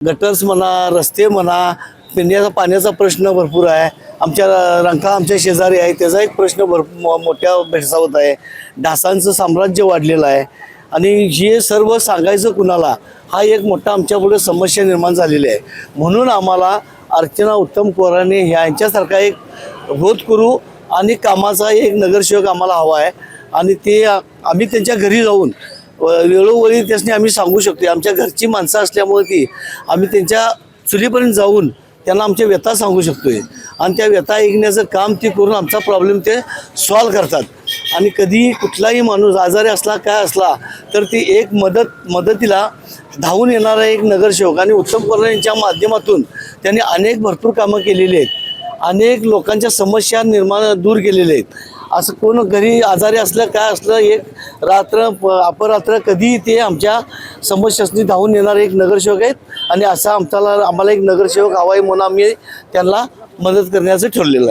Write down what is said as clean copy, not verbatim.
Gutters म्हणा, रस्ते म्हणा, पिण्याचा पाण्याचा प्रश्न भरपूर आहे. आमच्या रंका आमच्या शेजारी आहे, त्याचा एक प्रश्न मोठ्या भेडसावत आहे. डासांचं साम्राज्य वाढलेलं आहे आणि हे सर्व सांगायचं कुणाला, हा एक मोठा आमच्यापुढे समस्या निर्माण झालेली आहे. म्हणून आम्हाला अर्चना उत्तम कोराणे यांच्यासारखा एक होतकरू आणि कामाचा एक नगरसेवक आम्हाला हवा आहे. आणि ते आम्ही त्यांच्या घरी जाऊन वेळोवेळी त्यासनी आम्ही सांगू शकतो. आमच्या घरची माणसं असल्यामुळे ती आम्ही त्यांच्या चुलीपर्यंत जाऊन त्यांना आमच्या व्यथा सांगू शकतोय आणि त्या व्यथा ऐकण्याचं काम ते करून आमचा प्रॉब्लेम ते सॉल्व करतात. आणि कधी कुठलाही माणूस आजारी असला काय असला तर ती एक मदतीला धावून येणारा एक नगरसेवक. आणि उत्तम कोराणे यांच्या माध्यमातून त्यांनी अनेक भरपूर कामं केलेली आहेत, अनेक लोकांच्या समस्या दूर केलेल्या आहेत. असं कोण घरी आजारी असलं काय असलं एक रात्र अपरात्र कधी ते आमच्या समस्यासनी धावून येणारे एक नगरसेवक आहेत. आणि असा आम्हाला एक नगरसेवक हवा आहे म्हणून आम्ही त्यांना मदत करण्याचं ठरलेलं आहे.